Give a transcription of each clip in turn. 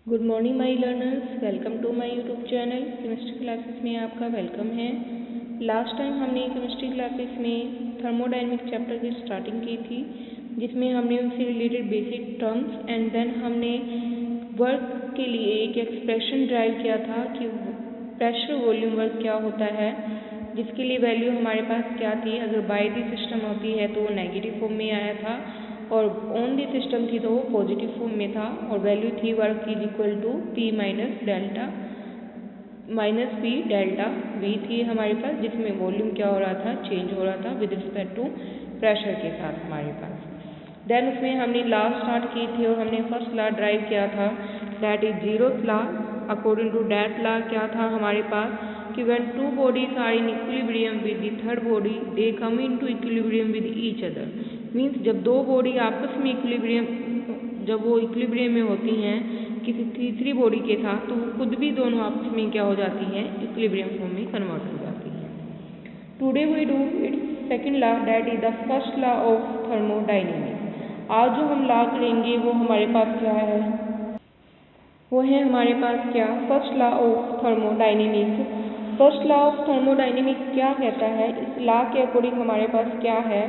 Good morning my learners, welcome to my YouTube channel. Chemistry classes में आपका welcome है। Last time हमने chemistry classes में thermodynamic chapter की स्टार्टिंग की थी, जिसमें हमने उनसे related basic terms and then हमने वर्क के लिए एक एक्सप्रेशन ड्राइव किया था कि प्रेशर वॉल्यूम वर्क क्या होता है, जिसके लिए वैल्यू हमारे पास क्या थी। अगर बाय द सिस्टम होती है तो वो नेगेटिव फॉर्म में आया था, और ऑन दी सिस्टम थी तो वो पॉजिटिव फॉर्म में था, और वैल्यू थी work is equal to P minus delta V थी हमारे पास, जिसमें वॉल्यूम क्या हो रहा था, चेंज हो रहा था विद रिस्पेक्ट टू प्रेशर के साथ हमारे पास। देन उसमें हमने लॉ स्टार्ट की थी और हमने फर्स्ट लॉ ड्राइव किया था, that is zeroth law. According to that law क्या था हमारे पास कि when two bodies are in equilibrium with the third body they come into equilibrium with each other. Means जब दो बॉडी आपस में जब वो इक्विलिब्रियम में होती हैं किसी तीसरी बॉडी के साथ, तो वो खुद भी दोनों आपस में क्या हो जाती हैं, इक्विलिब्रियम फॉर्म में कन्वर्ट हो जाती हैं। Today we do its second law, that is the first law of thermodynamics. आज जो हम लॉ करेंगे वो हमारे पास क्या है, वो है हमारे पास क्या, first law of thermodynamics. First law of thermodynamics क्या कहता है, इस लॉ के अकॉर्डिंग हमारे पास क्या है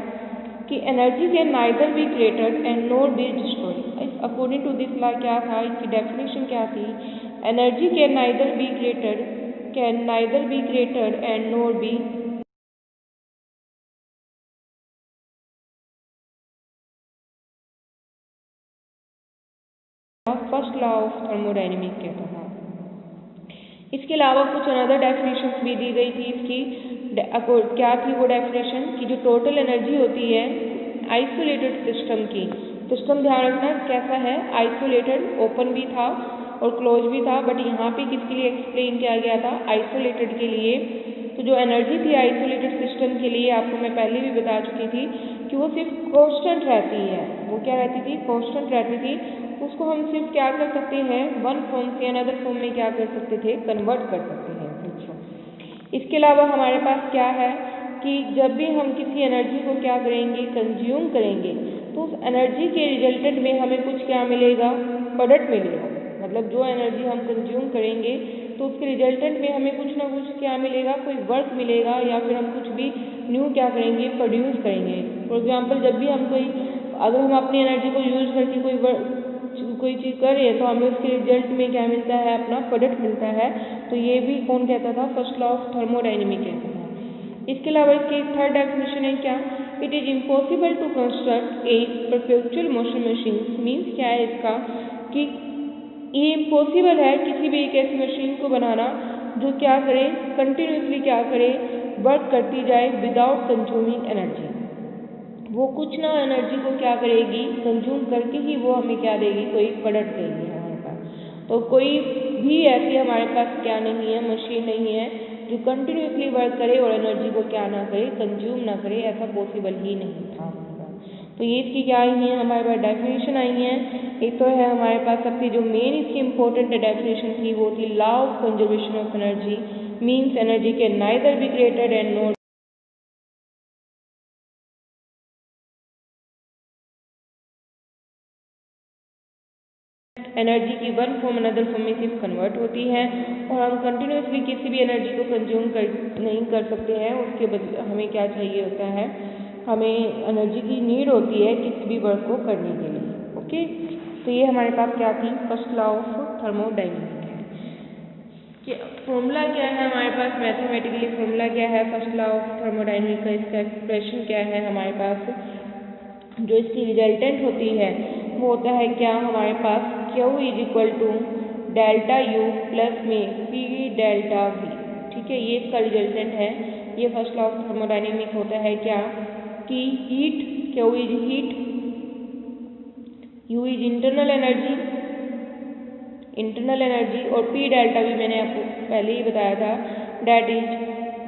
कि energy can neither be created and nor be destroyed. According to this law क्या था, इसकी डेफिनेशन क्या थी, energy can neither be created and nor be first law of thermodynamics कहता था। इसके अलावा कुछ अनदर डेफिनेशन भी दी गई थी इसकी। क्या थी वो डेफिनेशन कि जो टोटल एनर्जी होती है आइसोलेटेड सिस्टम की, सिस्टम ध्यान रखना कैसा है, आइसोलेटेड, ओपन भी था और क्लोज भी था, बट यहाँ पे किसके लिए एक्सप्लेन किया गया था, आइसोलेटेड के लिए। तो जो एनर्जी थी आइसोलेटेड सिस्टम के लिए, आपको मैं पहले भी बता चुकी थी कि वो सिर्फ कांस्टेंट रहती है। वो क्या रहती थी, कांस्टेंट रहती थी। उसको हम सिर्फ क्या कर सकते हैं, वन फॉर्म से अनदर फॉर्म में क्या कर सकते थे, कन्वर्ट कर सकते हैं। इसके अलावा हमारे पास क्या है कि जब भी हम किसी एनर्जी को क्या करेंगे, कंज्यूम करेंगे, तो उस एनर्जी के रिजल्टेंट में हमें कुछ क्या मिलेगा, प्रोडक्ट मिलेगा। मतलब जो एनर्जी हम कंज्यूम करेंगे तो उसके रिजल्टेंट में हमें कुछ ना कुछ क्या मिलेगा, कोई वर्क मिलेगा, या फिर हम कुछ भी न्यू क्या करेंगे, प्रोड्यूस करेंगे। फॉर एग्जाम्पल जब भी हम अगर हम अपनी एनर्जी को यूज करके कोई चीज़ कर रहे हैं तो हमें उसके रिजल्ट में क्या मिलता है, अपना प्रोडक्ट मिलता है। तो ये भी कौन कहता था, फर्स्ट लॉ ऑफ थर्मोडायनेमिक्स कहता था। इसके अलावा इसकी थर्ड डेफिनेशन है क्या, it is impossible to construct a perpetual motion machine. Means क्या है इसका कि ये इम्पॉसिबल है किसी भी एक ऐसी मशीन को बनाना जो क्या करे, कंटिन्यूसली क्या करे, वर्क करती जाए विदाउट कंज्यूमिंग एनर्जी। वो कुछ ना एनर्जी को क्या करेगी, कंज्यूम करके ही वो हमें क्या देगी, कोई प्रोडक्ट देगी हमारे पास। तो कोई भी ऐसी हमारे पास क्या नहीं है, मशीन नहीं है जो कंटिन्यूसली वर्क करे और एनर्जी को क्या ना करे, कंज्यूम ना करे, ऐसा पॉसिबल ही नहीं था। तो ये इसकी क्या आई है, हमारे पास डेफिनेशन आई है। एक तो है हमारे पास सबसे जो मेन इसकी इंपॉर्टेंट डेफिनेशन थी वो थी law of conservation of energy. Means energy can neither be created and not energy की वन फॉर्म अनदर फॉर्म में सिर्फ कन्वर्ट होती है, और हम कंटिन्यूसली किसी भी एनर्जी को कंज्यूम नहीं कर सकते हैं। उसके बदले हमें क्या चाहिए होता है, हमें एनर्जी की नीड होती है किसी भी वर्क को करने के लिए। ओके, तो ये हमारे पास क्या थी, फर्स्ट लॉ ऑफ थर्मोडायनेमिक्स है। फॉर्मूला क्या है हमारे पास, मैथमेटिकली फॉर्मूला क्या है फर्स्ट लॉ ऑफ थर्मोडायनेमिक्स का, इसका एक्सप्रेशन क्या है हमारे पास, जो इसकी रिजल्टेंट होती है वो होता है क्या हमारे पास, Q is equal to delta you plus में पी डेल्टा वी। ठीक है, ये इसका रिजल्टेंट है। ये फर्स्ट लॉ ऑफ थर्मोडायनेमिक्स होता है क्या कि heat, Q is heat, U is internal energy और P डेल्टा वी मैंने आपको पहले ही बताया था, that is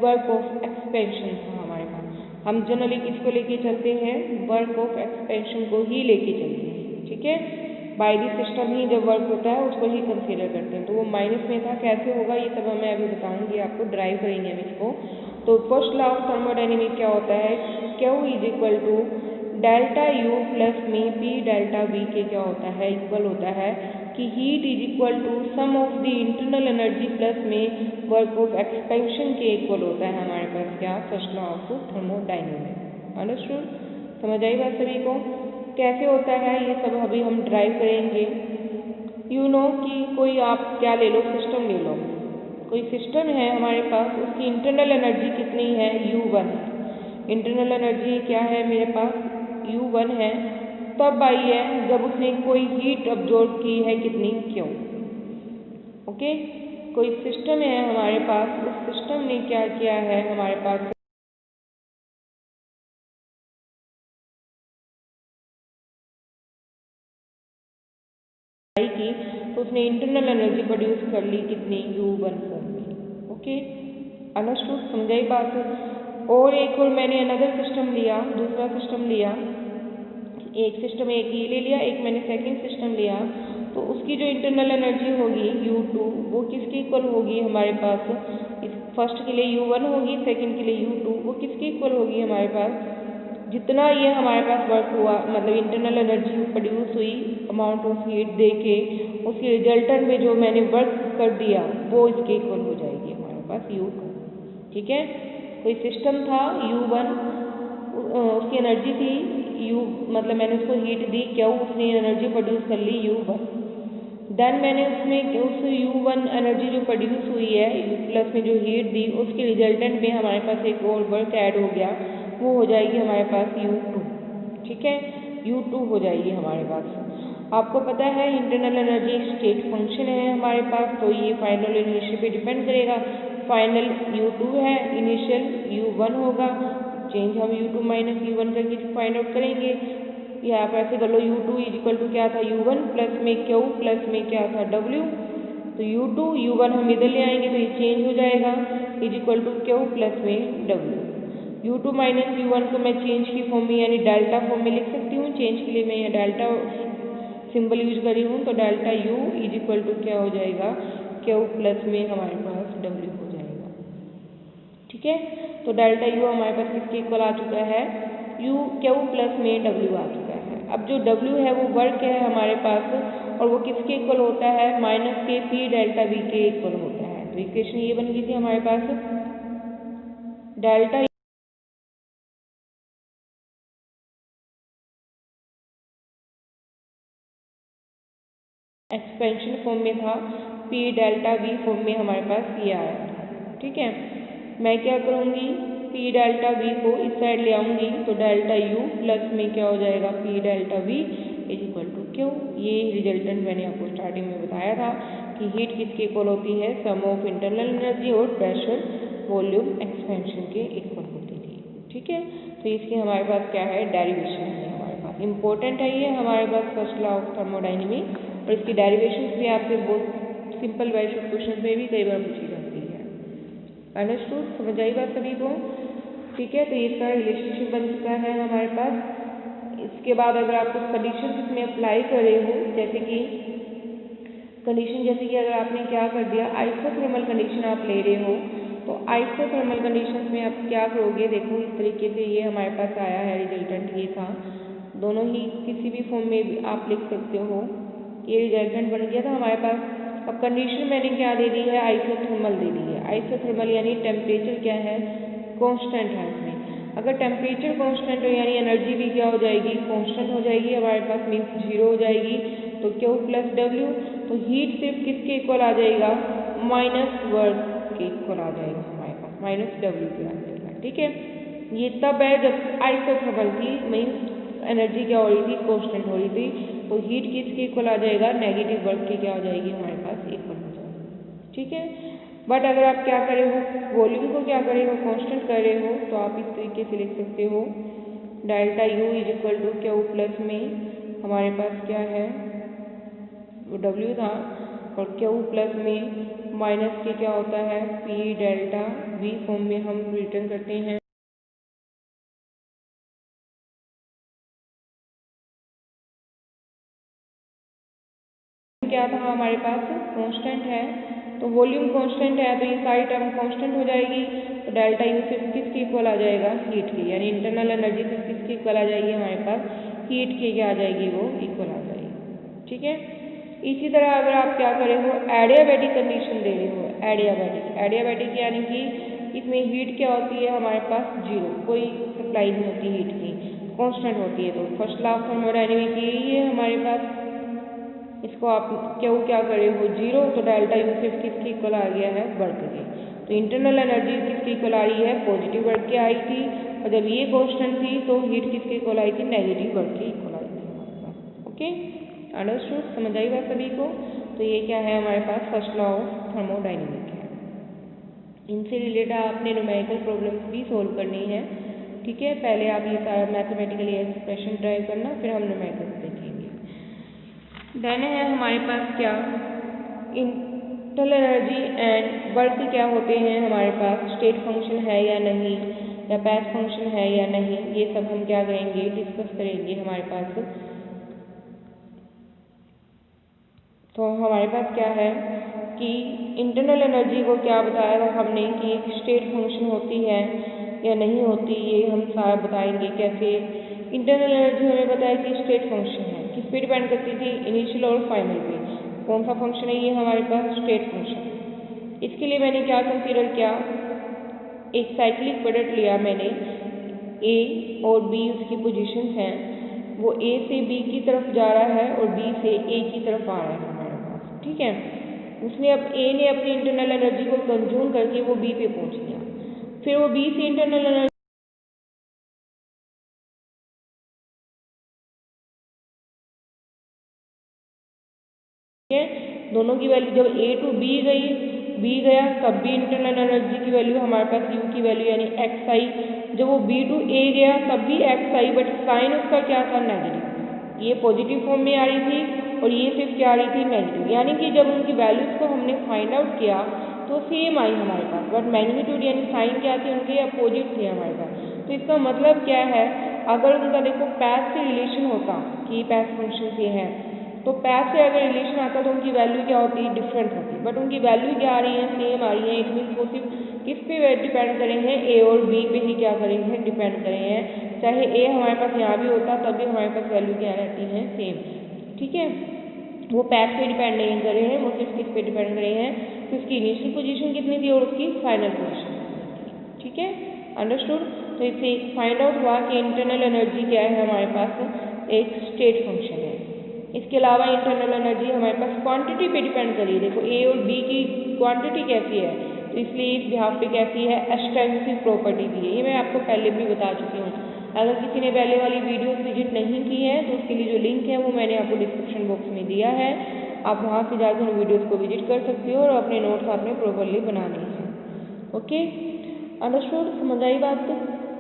work of expansion था हमारे पास। हम जनरली किसको लेके चलते हैं, वर्क ऑफ एक्सपेंशन को ही लेके चलते हैं। ठीक है, बाय द सिस्टम ही जब वर्क होता है उसको ही कंसीडर करते हैं। तो वो माइनस में था, कैसे होगा ये सब मैं अभी बताऊंगी आपको, ड्राइव करेंगे हम इसको। तो फर्स्ट लॉ ऑफ थर्मोडायनेमिक्स क्या होता है, Q is equal to delta you plus में पी डेल्टा वी के क्या होता है, इक्वल होता है कि heat is equal to sum of the internal energy plus में वर्क ऑफ एक्सपेंशन के इक्वल होता है हमारे पास क्या, first law of thermodynamics. Understood, समझ आई बात सभी को? कैसे होता है ये सब अभी हम ड्राइव करेंगे। यू नो कि कोई आप क्या ले लो, सिस्टम ले लो, कोई सिस्टम है हमारे पास, उसकी इंटरनल एनर्जी कितनी है, U1 है। इंटरनल एनर्जी क्या है मेरे पास, U1 है। तब आई है जब उसने कोई हीट अब्जॉर्ब की है कितनी, Q। ओके, कोई सिस्टम है हमारे पास, उस सिस्टम ने क्या किया है हमारे पास की, तो उसने इंटरनल एनर्जी प्रोड्यूस कर ली कितनी, U1 फॉर्म में। ओके, अंडरस्टूड, समझाई बात। और एक और मैंने अनदर सिस्टम लिया, दूसरा सिस्टम लिया, एक सिस्टम एक ये ले लिया, एक मैंने सेकंड सिस्टम लिया, तो उसकी जो इंटरनल एनर्जी होगी U2 वो किसके इक्वल होगी हमारे पास, इस फर्स्ट के लिए U1 होगी, सेकंड के लिए U2, वो किसके इक्वल होगी हमारे पास, जितना ये हमारे पास वर्क हुआ, मतलब इंटरनल एनर्जी प्रोड्यूस हुई अमाउंट ऑफ हीट दे के, उसके रिजल्टेंट में जो मैंने वर्क कर दिया वो इसके इक्वल हो जाएगी हमारे पास U2। ठीक है, कोई सिस्टम था U1, उसकी एनर्जी थी U, मतलब मैंने उसको हीट दी क्या, उसने एनर्जी प्रोड्यूस कर ली U1। देन मैंने उसमें उस U1 एनर्जी जो प्रोड्यूस हुई है प्लस में जो हीट दी, उसके रिजल्टेंट में हमारे पास एक और वर्क ऐड हो गया, वो हो जाएगी हमारे पास U2। ठीक है, U2 हो जाएगी हमारे पास। आपको पता है इंटरनल एनर्जी स्टेट फंक्शन है हमारे पास, तो ये फाइनल इनिशियल पे डिपेंड करेगा। फाइनल U2 है, इनिशियल U1 होगा, चेंज हम U2 माइनस U1 करके फाइंड आउट करेंगे। या आप ऐसे कर लो, U2 इज इक्वल टू क्या था, U1 प्लस में Q प्लस में क्या था, W। तो U2 U1 हम इधर ले आएंगे तो ये चेंज हो जाएगा, is equal to Q plus में W। U2 माइनस U1 को मैं चेंज की फॉर्म में यानी डेल्टा फॉर्म में लिख सकती हूँ। चेंज के लिए मैं यहाँ डेल्टा सिंबल यूज करी हूँ, तो delta U is equal to क्या हो जाएगा, Q प्लस में हमारे पास W हो जाएगा। ठीक है, तो डेल्टा U हमारे पास किसके इक्वल आ चुका है, Q प्लस में W आ चुका है। अब जो W है वो वर्क है हमारे पास, और वो किसके इक्वल होता है, माइनस के P डेल्टा V के इक्वल होता है। तो इक्वेशन ये बन गई थी हमारे पास, डेल्टा एक्सपेंशन फॉर्म में था, P डेल्टा V फॉर्म में हमारे पास ये आया था। ठीक है, मैं क्या करूँगी, P डेल्टा V को इस साइड ले आऊँगी, तो डेल्टा U प्लस में क्या हो जाएगा, P delta V is equal to Q। ये रिजल्टेंट मैंने आपको स्टार्टिंग में बताया था कि हीट किसके इक्वल होती है, सम ऑफ इंटरनल एनर्जी और प्रेशर वॉल्यूम एक्सपेंशन के इक्वल होती थी। ठीक है, तो इसकी हमारे पास क्या है, डेरिवेशन है हमारे पास, इंपॉर्टेंट है ये हमारे पास फर्स्ट लॉ ऑफ थर्मोडायनेमिक्स, और इसकी डेरिवेशन भी आपसे बहुत सिंपल वैसे क्वेश्चन में भी कई बार पूछी जाती है। अंडरस्टूड, समझ आई बात सभी को? ठीक है, तो इसका रिलेशनशिप बन चुका है हमारे पास। इसके बाद अगर आप कुछ कंडीशन इसमें अप्लाई कर रहे हो, जैसे कि कंडीशन, जैसे कि अगर आपने क्या कर दिया, आइसोथर्मल कंडीशन आप ले रहे हो, तो आइसोथर्मल कंडीशन में आप क्या करोगे, देखो इस तरीके से ये हमारे पास आया है रिजल्टेंट, ये था, दोनों ही किसी भी फॉर्म में भी आप लिख सकते हो, ये रिजल्टेंट बन गया था हमारे पास। अब कंडीशन मैंने क्या दे दी है, आइसोथर्मल दे दी है। आइसोथर्मल यानी टेम्परेचर क्या है, कांस्टेंट है इसमें। अगर टेम्परेचर कांस्टेंट हो यानी एनर्जी भी क्या हो जाएगी, कांस्टेंट हो जाएगी हमारे पास, मीन्स जीरो हो जाएगी। तो Q प्लस W, तो हीट सिर्फ किसके इक्वल आ जाएगा, माइनस वर्क के इक्वल आ जाएगा हमारे पास, माइनस W के आ जाएगा। ठीक है, ये तब है जब आइसोथर्मल थी, मीन्स एनर्जी क्या हो रही थी, कांस्टेंट हो रही थी, तो हीट किसके इक्वल आ जाएगा, नेगेटिव वर्क की क्या हो जाएगी हमारे पास, इक्वल हो जाएगी। ठीक है, बट अगर आप क्या करे हो, वॉल्यूम को क्या करे हो, कांस्टेंट कर रहे हो, तो आप इस तरीके से लिख सकते हो, delta U is equal to Q plus में हमारे पास क्या है, वो W था, और Q प्लस में माइनस के क्या होता है, P डेल्टा V फॉर्म में हम रिटर्न करते हैं। क्या था हमारे पास, कांस्टेंट है, तो वॉल्यूम कांस्टेंट है, तो ये सारी टर्म कांस्टेंट हो जाएगी। तो डेल्टा U सिर्फ किसके इक्वल आ जाएगा, हीट की, यानी इंटरनल एनर्जी सिर्फ किसके इक्वल आ जाएगी हमारे पास, हीट की क्या आ जाएगी, वो इक्वल आ जाएगी। ठीक है, इसी तरह अगर आप क्या करे हो, एडियाबैटिक कंडीशन दे रहे हो, एडियाबैटिक यानी कि इसमें हीट क्या होती है हमारे पास, जीरो, कोई सप्लाई नहीं होती हीट की, कांस्टेंट होती है। तो फर्स्ट लॉ ऑफ थर्मोडायनेमिक्स यही है हमारे पास। इसको आप क्या करे हो, जीरो, तो डेल्टा यू सिर्फ किसके इक्वल आ गया है, वर्क के। तो इंटरनल एनर्जी किसके इक्वल आ रही है, पॉजिटिव वर्क की आई थी, और जब ये कांस्टेंट थी तो हीट किसके इक्वल आई थी, नेगेटिव वर्क की इक्वल आई थी हमारे पास। ओके, अंडरस्टूड, समझ आई बात सभी को। तो ये क्या है हमारे पास, फर्स्ट लॉ ऑफ थर्मोडायनेमिक्स है। इनसे रिलेटेड आपने न्यूमेरिकल प्रॉब्लम्स भी सोल्व करनी है, ठीक है। पहले आप ये सारा मैथमेटिकली एक्सप्रेशन ड्राइव करना, फिर हम न्यूमेरिकल देखेंगे। देन है हमारे पास क्या, इंटरनल एनर्जी एंड वर्क क्या होते हैं हमारे पास, स्टेट फंक्शन है या नहीं, या पैथ फंक्शन है या नहीं, ये सब हम क्या करेंगे, डिस्कस करेंगे हमारे पास। तो हमारे पास क्या है कि इंटरनल एनर्जी को क्या बताया था हमने कि एक स्टेट फंक्शन होती है या नहीं होती, ये हम सारा बताएंगे कैसे। इंटरनल एनर्जी हमें बताया कि स्टेट फंक्शन है, किस पे डिपेंड करती थी, इनिशियल और फाइनल पे। कौन सा फंक्शन है ये हमारे पास, स्टेट फंक्शन। इसके लिए मैंने क्या कंसीडर किया, एक साइक्लिक प्रोडक्ट लिया मैंने, ए और बी उसकी पोजीशंस हैं, वो ए से बी की तरफ जा रहा है और बी से ए की तरफ आ रहा है हमारे पास, ठीक है। उसने अब ए ने अपनी इंटरनल एनर्जी को कंज्यूम करके वो बी पे पहुंच गया, फिर वो बी से इंटरनल एनर्जी दोनों की वैल्यू, जब ए टू बी गया तब भी इंटरनल एनर्जी की वैल्यू हमारे पास यू की वैल्यू यानी एक्स आई, जब वो बी टू ए गया तब भी एक्स आई, बट साइन उसका क्या था, नेगेटिव। ये पॉजिटिव फॉर्म में आ रही थी और ये सिर्फ क्या आ रही थी, नेगेटिव। यानी कि जब उनकी वैल्यूज को हमने फाइंड आउट किया तो सेम आई हमारे पास, बट मैग्नीट्यूड यानी साइन क्या थी, उनके अपोजिट थे हमारे पास। तो इसका मतलब क्या है, अगर उनका देखो पैथ से रिलेशन होता कि पैथ फंक्शन से है, तो पैथ से अगर रिलेशन आता तो उनकी वैल्यू क्या होती है, डिफरेंट होती, बट उनकी वैल्यू क्या आ रही है, सेम आ रही है। इट मीन्स वो सिर्फ किस पे डिपेंड करे हैं, ए और बी पे ही क्या करे हैं, डिपेंड करे हैं। चाहे ए हमारे पास यहाँ भी होता तब भी हमारे पास वैल्यू क्या रहती है, सेम, ठीक है। वो पैथ पे डिपेंड नहीं करे हैं, वो सिर्फ किस पे डिपेंड करे हैं कि उसकी इनिशियल पोजीशन कितनी थी और उसकी फाइनल पोजीशन कितनी थी, ठीक है, अंडरस्टूड। तो इससे फाइंड आउट हुआ कि इंटरनल एनर्जी क्या है हमारे पास, एक स्टेट फंक्शन है। इसके अलावा इंटरनल एनर्जी हमारे पास क्वांटिटी पे डिपेंड करिए, देखो ए और बी की क्वांटिटी कैसी है, तो इसलिए इस बिहाफ पे कैसी है, एक्सटेंसिव प्रॉपर्टी भी है। ये मैं आपको पहले भी बता चुकी हूँ। अगर किसी ने पहले वाली वीडियोस विजिट नहीं की है तो उसके लिए जो लिंक है वो मैंने आपको डिस्क्रिप्शन बॉक्स में दिया है, आप वहाँ से जाकर उन वीडियोज़ को विजिट कर सकते हो और अपने नोट्स आपने प्रॉपरली बनाने हैं। ओके, अंडरस्टूड, समझ आई बात।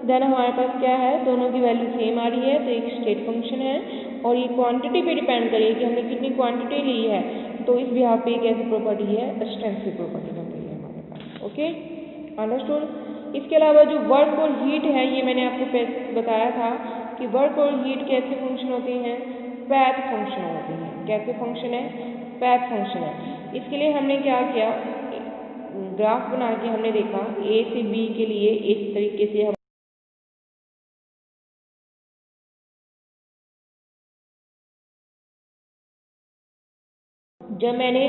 देन हमारे पास क्या है, दोनों की वैल्यू सेम आ रही है, तो एक स्टेट फंक्शन है और ये क्वांटिटी पे डिपेंड करिए कि हमने कितनी क्वांटिटी ली है, तो इस बिहाफ पे एक ऐसी प्रॉपर्टी है, एक्सटेंसिव प्रॉपर्टी बन रही है हमारे पास। Okay, understood. इसके अलावा जो वर्क और हीट है, ये मैंने आपको बताया था कि वर्क और हीट कैसे फंक्शन होते हैं, पैथ फंक्शन होते हैं। कैसे फंक्शन है, पैथ फंक्शन है। इसके लिए हमने क्या किया, ग्राफ बना के हमने देखा ए से बी के लिए इस तरीके से हम जब मैंने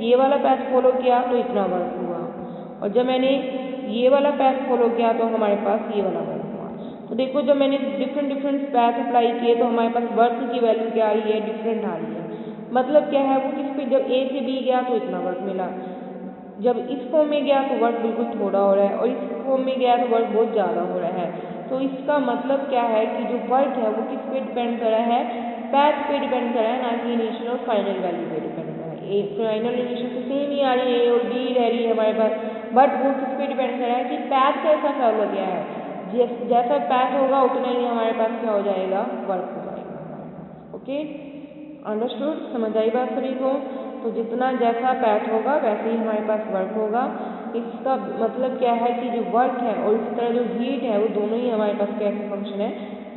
ये वाला पैथ फॉलो किया तो इतना वर्क हुआ, और जब मैंने ये वाला पैथ फॉलो किया तो हमारे पास ये वाला वर्क हुआ। तो देखो जब मैंने डिफरेंट पैथ अप्लाई किए तो हमारे पास वर्क की वैल्यू क्या आ रही है, डिफरेंट आ रही है। मतलब क्या है, वो किस पे, जब ए से बी गया तो इतना वर्क मिला, जब इस फॉर्म में गया तो वर्क बिल्कुल थोड़ा हो रहा है, और इस फॉर्म में गया तो वर्क बहुत ज़्यादा हो रहा है। तो इसका मतलब क्या है कि जो वर्क है वो किस पे डिपेंड कर रहा है, पैथ पे डिपेंड कर रहा है, ना कि इनिशियल और फाइनल वैल्यू पे डिपेंड कर रहा है। ए फाइनल इनिशियल तो सेम ही आ रही है, ए और बी रह रही है हमारे पास, बट वो किस पे डिपेंड कर रहा है कि पैथ कैसा फॉलो किया है। जैसा पैथ होगा उतना ही हमारे पास क्या हो जाएगा, वर्क हो जाएगा हमारे पास। ओके, अंडरस्टूड, समझ आई बात सभी को। तो जितना जैसा पैथ होगा वैसे ही हमारे पास वर्क होगा। इसका मतलब क्या है कि जो वर्क है और इस तरह जो हीट है वो दोनों ही हमारे पास कैसे फंक्शन है,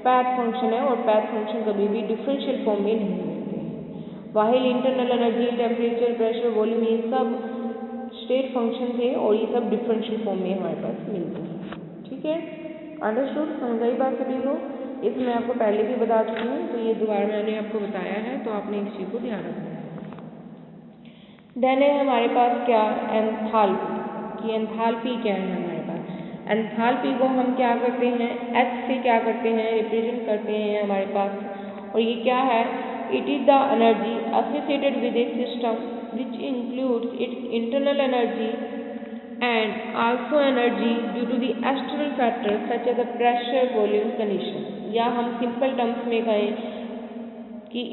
पैथ फंक्शन है, और पैथ फंक्शन कभी भी डिफरेंशियल फॉर्म में नहीं मिलते हैं। While internal energy, temperature, pressure, volume, ये सब स्टेट फंक्शन थे और ये सब डिफरेंशियल फॉर्म में हमारे पास मिलते हैं। ठीक है, अंडरस्टूड, समझ आई बात सभी को। इस मैं आपको पहले भी बता चुकी हूँ, तो ये दोबारा मैंने आपको बताया है, तो आपने इस चीज़ को ध्यान रखना है। देन है हमारे पास क्या, एंथैल्पी, कि एंथैल्पी क्या है हमारे पास। एंथैल्पी को हम क्या करते हैं, H से क्या करते हैं, रिप्रेजेंट करते हैं हमारे पास। और ये क्या है, it is the energy associated with A system which includes it's internal energy and also energy due to the external factors such as the pressure, volume, condition। या हम सिंपल टर्म्स में कहें कि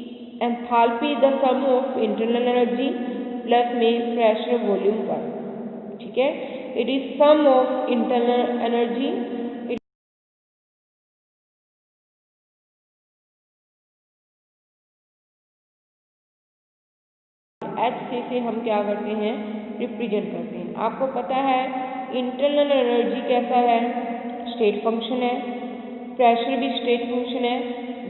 enthalpy the sum of internal energy plus में pressure volume का, ठीक है। It is sum of internal energy, H से हम क्या करते हैं, रिप्रेजेंट करते हैं। आपको पता है इंटरनल एनर्जी कैसा है, स्टेट फंक्शन है, प्रेशर भी स्टेट फंक्शन है,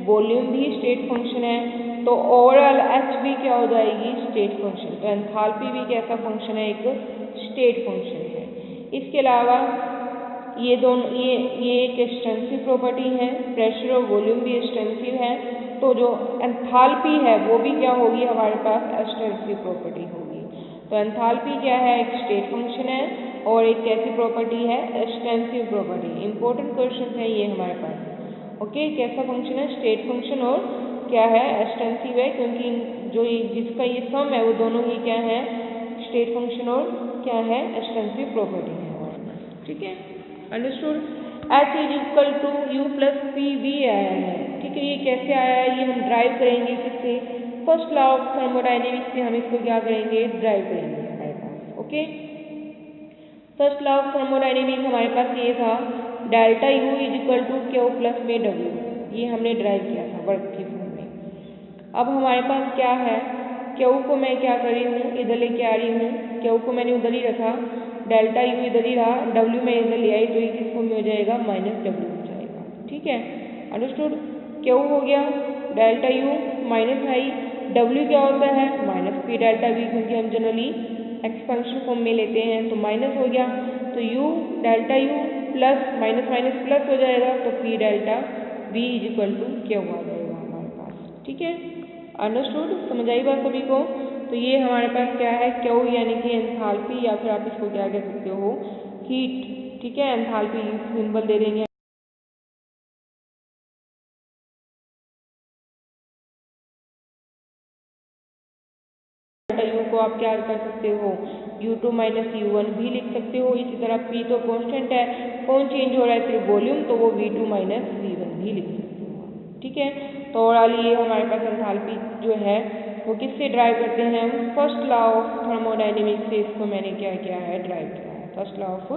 वॉल्यूम भी स्टेट फंक्शन है, तो ओवरऑल एच भी क्या हो जाएगी, स्टेट फंक्शन। तो एंथैल्पी भी कैसा फंक्शन है, एक स्टेट फंक्शन है। इसके अलावा ये दोनों ये एक एक्सटेंसिव प्रॉपर्टी है, प्रेशर और वॉल्यूम भी एक्सटेंसिव है, तो जो एंथैल्पी है वो भी क्या होगी, हमारे पास एक्सटेंसिव प्रॉपर्टी होगी। तो एंथैल्पी क्या है, एक स्टेट फंक्शन है और एक कैसी प्रॉपर्टी है, एक्सटेंसिव प्रॉपर्टी। इंपॉर्टेंट क्वेश्चन है ये हमारे पास। ओके, कैसा फंक्शन है, स्टेट फंक्शन और क्या है, एक्सटेंसिव है, क्योंकि जो जिसका ये सम है वो दोनों ही क्या है, स्टेट फंक्शन और क्या है, एक्सटेंसिव प्रॉपर्टी है हमारे पास। ठीक है, understood. H is equal to U plus P V आया है, ठीक है। ये कैसे आया है, ये हम ड्राइव करेंगे किससे, फर्स्ट लॉ ऑफ थर्मोडायनेमिक्स से हम इसको क्या करेंगे, ड्राइव करेंगे हमारे पास। Okay, first law of thermodynamics हमारे पास ये था, delta u is equal to q plus में डब्ल्यू, ये हमने ड्राइव किया था वर्क के फॉर्म में। अब हमारे पास क्या है, क्यू को मैं क्या कर रही हूँ, इधर लेके आ रही हूँ, क्यू को मैंने उधर ही रखा, डेल्टा यू इधर ही रहा, डब्ल्यू में इधर ले आई, तो ये किस फॉर्म में हो जाएगा, माइनस डब्ल्यू हो जाएगा। ठीक है, अंडरस्टूड। क्यू हो गया डेल्टा यू माइनस आई, डब्ल्यू क्या होता है, माइनस पी डेल्टा वी, क्योंकि हम जनरली एक्सपेंशन फॉर्म में लेते हैं, तो माइनस हो गया, तो u delta you plus minus minus plus हो जाएगा, तो p delta v is equal to q आ जाएगा हमारे पास। ठीक है, अंडरस्टूड, समझ आई बात सभी को। तो ये हमारे पास क्या है, क्यू यानी कि एंथैल्पी, या फिर आप इसको क्या कह सकते हो, हीट। ठीक है, एंथैल्पी सिंबल दे देंगे। यू को आप क्या कर सकते हो, U2 माइनस U1 भी लिख सकते हो। इसी तरह P तो कांस्टेंट है, कौन चेंज हो रहा है, सिर्फ वॉल्यूम, तो वो V2 माइनस V1 भी लिख सकते हो। ठीक है, तो ओवरऑल ये हमारे पास एंथैल्पी जो है वो किससे ड्राइव करते हैं हम, फर्स्ट लॉ ऑफ थर्मोडायनेमिक्स से इसको मैंने क्या किया है, ड्राइव किया है, फर्स्ट लॉ ऑफ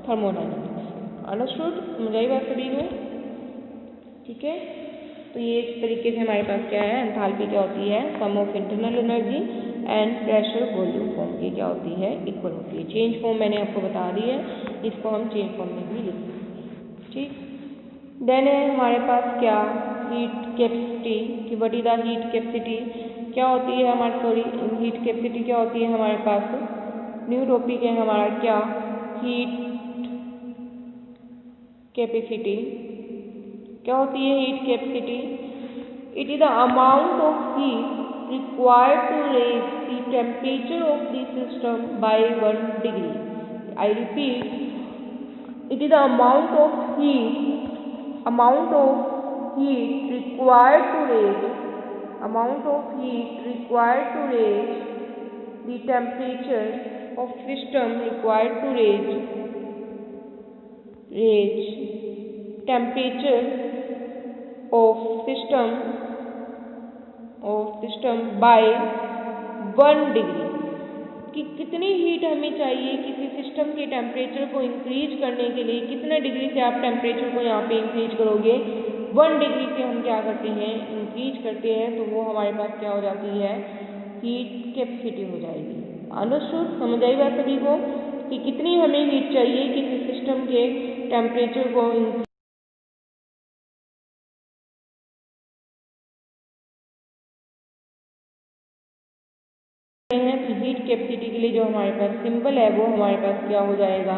थर्मोडायनेमिक्स से। अंडरस्टूड, समझ आई बात सभी को। ठीक है, तो ये इस तरीके से हमारे पास क्या है, एंथैल्पी क्या होती है, sum of internal energy and pressure volume form की क्या होती है, इक्वल होती है। चेंज फॉर्म मैंने आपको बता दी है, इसको हम चेंज फॉर्म में भी लिख सकते हैं। ठीक, देन है हमारे पास क्या, हीट कैपेसिटी, कि what is the heat capacity, क्या होती है हमारे, सॉरी हीट कैपेसिटी क्या होती है हमारे पास, न्यू टॉपिक है हमारा क्या, हीट कैपेसिटी क्या होती है, heat capacity, it is the amount of heat required to raise the temperature of the system by 1 degree. I repeat, it is the amount of heat required to raise the temperature of system required to raise temperature of system by 1 degree, कि कितनी heat हमें चाहिए किसी system के temperature को increase करने के लिए, कितने डिग्री से आप टेम्परेचर को यहाँ पे इंक्रीज करोगे, 1 डिग्री से हम क्या करते हैं, इंक्रीज करते हैं, तो वो हमारे पास क्या हो जाती है, हीट कैपेसिटी हो जाएगी। अंडरस्टूड, समझ आई बात सभी को, कि कितनी हमें हीट चाहिए किसी सिस्टम के टेम्परेचर को हीट कैपेसिटी के लिए जो हमारे पास सिंबल है वो हमारे पास क्या हो जाएगा,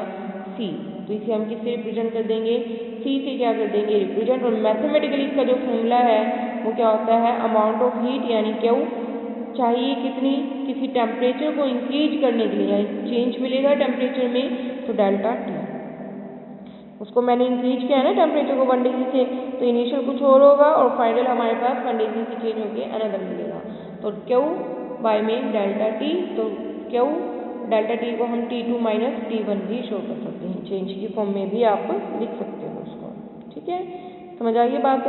C। तो इसे हम किससे रिप्रेजेंट कर देंगे, C से क्या कर देंगे, रिप्रेजेंट। और मैथमेटिकली इसका जो फॉर्मूला है वो क्या होता है, अमाउंट ऑफ हीट यानी क्यू चाहिए कितनी, किसी टेम्परेचर को इंक्रीज करने के लिए, चेंज मिलेगा टेम्परेचर में तो डेल्टा टी। उसको मैंने इंक्रीज किया है ना टेम्परेचर को 1 डिग्री से, तो इनिशियल कुछ और होगा और फाइनल हमारे पास 1 डिग्री से चेंज होकर अनदर मिलेगा। तो क्यू बाय में डेल्टा टी, तो क्यू डेल्टा टी को हम T2 माइनस T1 भी शो कर सकते हैं, चेंज की फॉर्म में भी आप लिख सकते हो उसको। ठीक है, समझ आइए बात।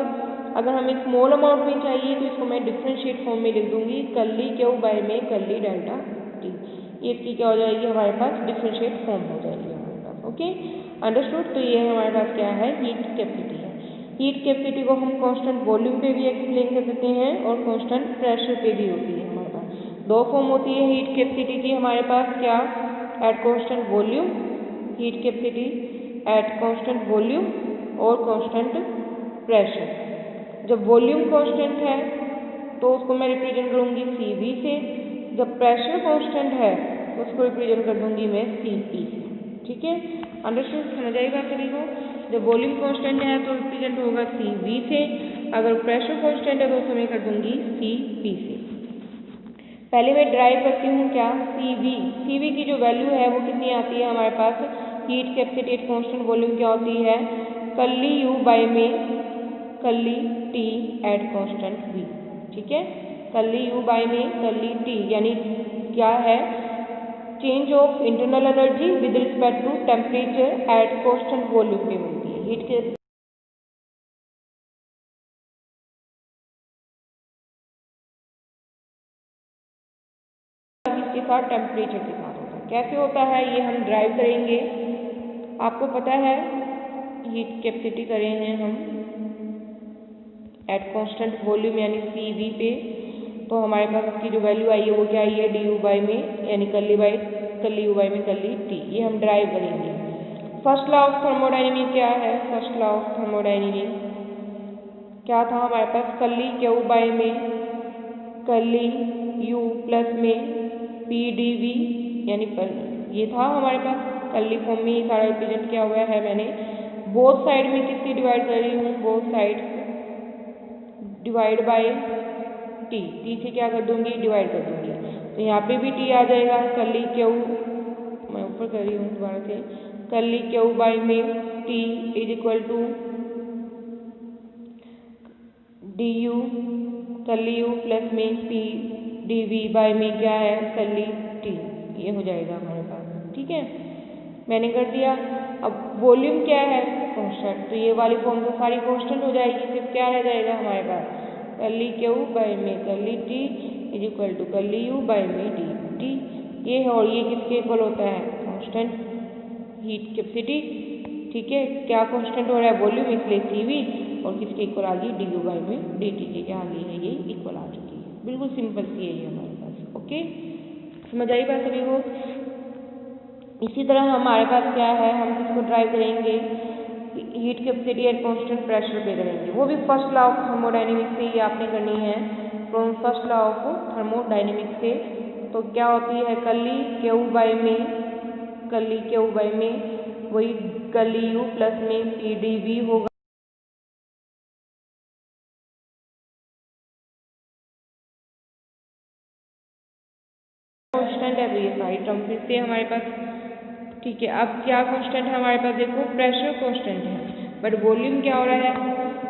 अगर हमें स्मॉल अमाउंट में चाहिए तो इसको मैं डिफरेंशिएट फॉर्म में लिख दूंगी, कर्ली क्यू बाय में कर्ली डेल्टा टी। ये इसकी क्या हो जाएगी, हमारे पास डिफरेंशिएट फॉर्म हो जाएगी हमारे पास। Okay, understood. तो ये हमारे पास क्या है, हीट कैपेसिटी है। हीट कैपेसिटी को हम कांस्टेंट वॉल्यूम पे भी एक्सप्लेन कर सकते हैं और कांस्टेंट प्रेशर पे भी होती है। हमारे पास दो फॉर्म होती है हीट कैपेसिटी की हमारे पास, क्या, eight constant volume, heat capacity at constant volume और कांस्टेंट प्रेशर। जब वॉल्यूम कांस्टेंट है तो उसको मैं रिप्रेजेंट करूंगी CV से, जब प्रेशर कांस्टेंट है तो उसको रिप्रेजेंट कर दूंगी मैं CP से। ठीक है, अंडरस्टूड, समझ आएगा सभी को। जब वॉल्यूम कांस्टेंट है तो रिप्रेजेंट होगा CV से, अगर प्रेशर कांस्टेंट है तो उसको मैं कर दूंगी CP से। पहले मैं ड्राइव करती हूँ क्या, CV की जो वैल्यू है वो कितनी आती है हमारे पास, heat capacity at constant volume क्या होती है, कर्ली U बाय में curly T at constant V। ठीक है, कर्ली U बाय में कर्ली T यानी क्या है, change of internal energy with respect to temperature at constant volume पे मिलती है। हीट के इसके साथ टेम्परेचर के साथ होता है। कैसे होता है ये हम ड्राइव करेंगे। आपको पता है हीट कैपेसिटी करे हैं हम एट कांस्टेंट वॉल्यूम यानी CV पे, तो हमारे पास इसकी जो वैल्यू आई है वो क्या आई है, DU बाय में यानी कर्ली U बाय में कर्ली T। ये हम ड्राइव करेंगे। फर्स्ट लॉ ऑफ थर्मोडायनेमिक्स क्या है, फर्स्ट लॉ ऑफ थर्मोडायनेमिक्स क्या था हमारे पास, कर्ली Q बाय में कर्ली U प्लस में PdV यानी पर, ये था हमारे पास कर्ली फॉर्म में, ये सारा रिप्रेजेंट किया हुआ है मैंने। बोथ साइड में किससे डिवाइड कर रही हूँ, both side divide by T से क्या कर दूंगी, डिवाइड कर दूंगी, तो यहाँ पे भी T आ जाएगा। कर्ली Q, मैं ऊपर कर रही हूँ दोबारा से, कर्ली Q बाय में T is equal to DU curly U plus में PdV बाय में क्या है, कर्ली T। ये हो जाएगा हमारे पास। ठीक है, मैंने कर दिया। अब वॉल्यूम क्या है, कांस्टेंट, तो ये वाली फॉर्म तो सारी कांस्टेंट हो जाएगी, सिर्फ क्या रह जाएगा हमारे पास, कर्ली Q बाय में curly T is equal to curly U by में dt। ये है, और ये किसके इक्वल होता है, कांस्टेंट हीट कैपेसिटी। ठीक है, क्या कांस्टेंट हो रहा है, वॉल्यूम, इसलिए CV, और किसके इक्वल आ गई, DU बाय में dt के क्या आ गई है, ये इक्वल आ चुकी है। बिल्कुल सिंपल सी है ये हमारे पास। ओके, समझ आई बात सभी को। इसी तरह हमारे पास क्या है, हम किसको ड्राइव करेंगे, heat capacity at constant pressure पे करेंगे, वो भी फर्स्ट लॉ ऑफ थर्मोडायनेमिक्स से ही आपने करनी है, from first law of thermodynamics से। तो क्या होती है, कर्ली Q बाय में वही कर्ली U प्लस में PdV होगा, कांस्टेंट है, तो ये सारी टर्म फिर से हमारे पास। ठीक है, अब क्या कांस्टेंट है हमारे पास, देखो प्रेशर कांस्टेंट है, बट वॉल्यूम क्या हो रहा है,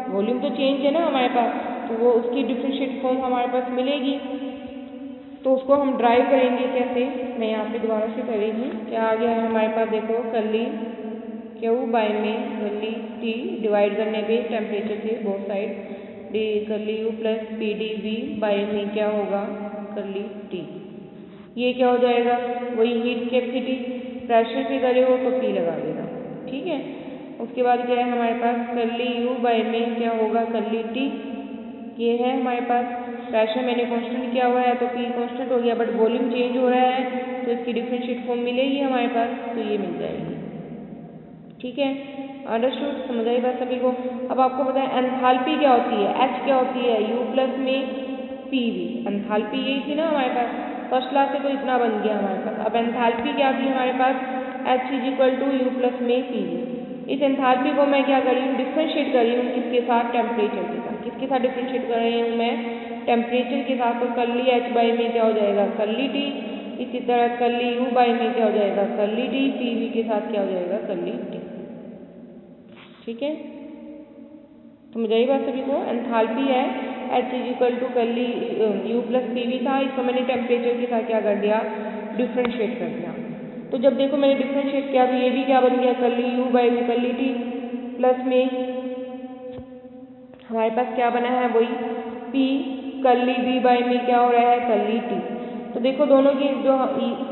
वॉल्यूम तो चेंज है ना हमारे पास, तो वो उसकी डिफरेंशिएट फॉर्म हमारे पास मिलेगी, तो उसको हम ड्राइव करेंगे कैसे, मैं यहाँ पे दोबारा से कर रही हूँ। क्या आ गया है हमारे पास, देखो कर्ली Q बाय में कर्ली T डिवाइड करने पे टेम्परेचर से both side, curly U plus PdV by में क्या होगा, कर्ली T। ये क्या हो जाएगा, वही हीट कैपेसिटी, प्रेशर से करे हो तो P लगा देगा। ठीक है, उसके बाद क्या है हमारे पास, कर्ली U बाय में क्या होगा, कर्ली T। ये है हमारे पास, प्रेशर मैंने कांस्टेंट किया हुआ है तो P कांस्टेंट हो गया, बट वॉल्यूम चेंज हो रहा है तो इसकी डिफरेंशिएट फॉर्म मिलेगी हमारे पास, तो ये मिल जाएगी। ठीक है, अंडरस्टूड, समझ आई बात सभी को। अब आपको पता है एंथैल्पी क्या होती है, H क्या होती है, U प्लस में PV। एंथैल्पी यही थी ना हमारे पास, फर्स्ट क्लास से तो इतना बन गया हमारे पास। अब एंथैल्पी क्या थी हमारे पास, H is equal to U plus में PV। इस एंथैल्पी को मैं क्या कर रही हूँ, डिफरेंशिएट कर रही हूँ किसके साथ, टेम्परेचर के साथ। किसके साथ डिफरेंशिएट कर रही हूँ मैं, टेम्परेचर के साथ, तो कर्ली H बाई में क्या हो जाएगा कर्ली T। इसी तरह कर्ली U बाई में क्या हो जाएगा कर्ली T, PV के साथ क्या हो जाएगा कर्ली T। ठीक है, समझ आई बात सभी को। एंथैल्पी है H is equal to curly U plus PV था, इसको मैंने टेम्परेचर के साथ क्या कर दिया डिफ्रेंशिएट कर दिया। तो जब देखो मैंने डिफ्रेंशिएट किया तो ये भी क्या बन गया कर्ली U बाई में कर्ली T प्लस में हमारे पास क्या बना है वही P कर्ली B बाई में क्या हो रहा है कर्ली T। तो देखो दोनों की जो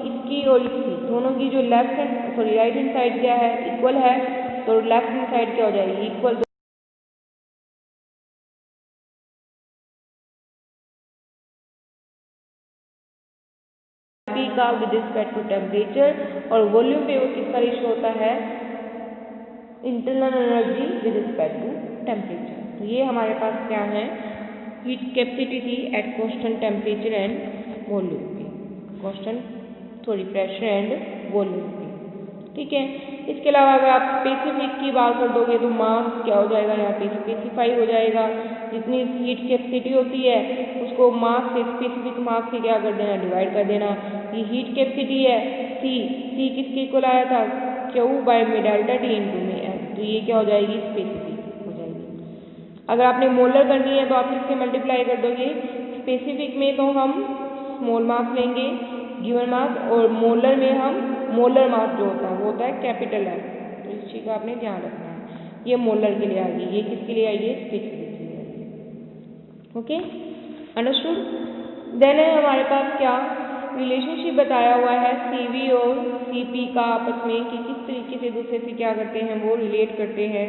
इसकी और इसकी दोनों की जो राइट हैंड साइड क्या है इक्वल है, तो लेफ्ट हैंड साइड क्या हो जाएगी इक्वल। P का विद रिस्पेक्ट टू टेम्परेचर और वॉल्यूम पे वो किसका रेशियो होता है internal energy with respect to temperature. तो ये हमारे पास क्या है हीट कैपेसिटी थी at constant temperature and volume पे, प्रेशर एंड वॉल्यूम पे। ठीक है, इसके अलावा अगर आप स्पेसिफिक की बात कर दोगे तो मास क्या हो जाएगा यहाँ पे स्पेसिफाई हो जाएगा। जितनी हीट कैपेसिटी होती है उसको मास से स्पेसिफिक मास से क्या कर देना डिवाइड कर देना। ये हीट कैपेसिटी है C किसके इक्वल आया था Q बाई में डेल्टा T इंटू में S, तो ये क्या हो जाएगी स्पेसिफिक हो जाएगी। अगर आपने मोलर करनी है तो आप किससे मल्टीप्लाई कर दोगे स्पेसिफिक में तो हम स्मॉल मास लेंगे गिवन मास, और मोलर में हम मोलर मास जो होता है वो होता है कैपिटल M। तो इस चीज़ का आपने ध्यान रखना है। ये मोलर के लिए आ गई, ये किसके लिए आई है स्पेसिफिक के लिए आई है। Okay understood. देन है हमारे पास क्या रिलेशनशिप बताया हुआ है CV और CP का आपस में कि किस तरीके से दूसरे से क्या करते हैं वो रिलेट करते हैं।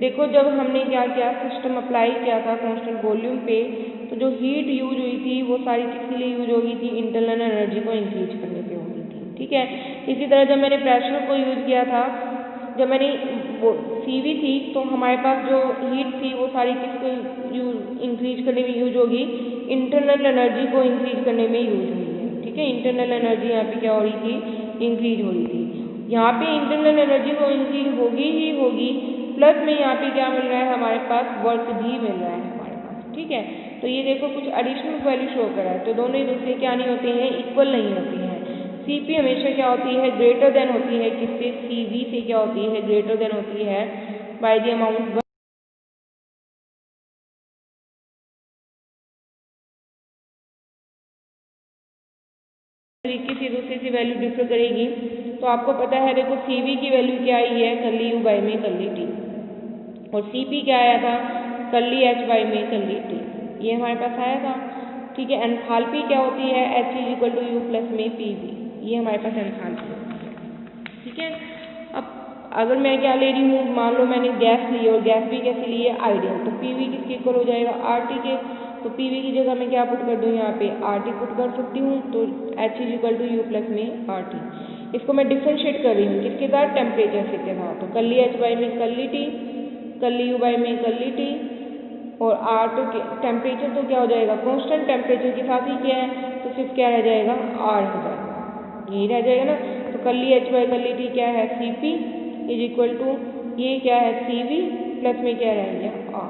देखो जब हमने क्या किया सिस्टम अप्लाई किया था कांस्टेंट वॉल्यूम पे, तो जो हीट यूज हुई थी वो सारी किसके लिए यूज होगी थी इंटरनल एनर्जी को इंक्रीज करने पे होगी थी। ठीक है, इसी तरह जब मैंने प्रेशर को यूज किया था, जब मैंने वो CV थी तो हमारे पास जो हीट थी वो सारी किसको इंक्रीज करने में यूज होगी इंटरनल एनर्जी को इंक्रीज करने में यूज हुई है। ठीक है, इंटरनल एनर्जी यहाँ पे क्या हो रही थी इंक्रीज हो रही थी। यहाँ पे इंटरनल एनर्जी को इंक्रीज होगी ही होगी, प्लस में यहाँ पे क्या मिल रहा है हमारे पास वर्क भी मिल रहा है हमारे पास। ठीक है, तो ये देखो कुछ एडिशनल वैल्यू शो कर रहा है, तो दोनों ही दूसरे क्या नहीं होते हैं इक्वल नहीं होते हैं। CP हमेशा क्या होती है ग्रेटर देन होती है किससे CV से क्या होती है ग्रेटर देन होती है बाय द अमाउंट। तरीके से दूसरे से वैल्यू डिफर करेगी, तो आपको पता है देखो CV की वैल्यू क्या आई है कर्ली U बाई में कर्ली T, और CP क्या आया था कर्ली H बाई में कर्ली T, ये हमारे पास आया था। ठीक है, एंथैल्पी क्या होती है H is equal to U plus में PV, ये हमारे पास एंथैल्पी होती है। ठीक है, अब अगर मैं क्या ले रही हूँ मान लो मैंने गैस ली और गैस भी कैसे ली है आइडियल, तो PV किसके इक्वल हो जाएगा RT के, तो PV की जगह मैं क्या पुट कर दूँ यहाँ पे RT पुट कर सकती हूँ, तो H is equal to U plus में RT। इसको मैं डिफ्रेंशिएट कर रही हूँ किसके साथ टेम्परेचर से के साथ, तो कर्ली H बाई में curly T curly U by में कर्ली T, और R2 के टेम्परेचर तो क्या हो जाएगा कांस्टेंट टेम्परेचर के साथ ही क्या है तो सिर्फ क्या रह जाएगा R हो जाएगा, यही रह जाएगा ना। तो curly H by curly T क्या है CP इज इक्वल टू ये क्या है CV प्लस में क्या रह गया R।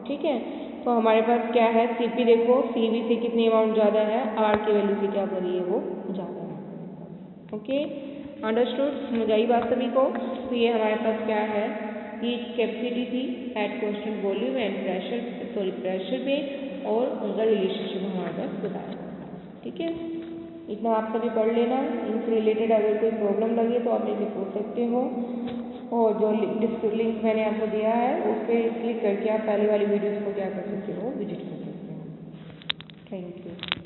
ठीक है, तो हमारे पास क्या है CP देखो CV से कितनी अमाउंट ज़्यादा है R की वैल्यू से क्या करिए वो ज़्यादा है। ओके अंडरस्टूड, समझ आई बात सभी को। तो ये हमारे पास क्या है हीट कैपेसिटी थी at constant volume and pressure पे, और उनका रिलेशनशिप हमारे पास बताया। ठीक है, इतना आप सभी पढ़ लेना। इनसे रिलेटेड अगर कोई प्रॉब्लम लगे तो आप मेरे से पूछ सकते हो, और जो लिंक मैंने आपको दिया है उस पर क्लिक करके आप पहले वाली वीडियोस को क्या कर सकते हो विजिट कर सकते हो। Thank you.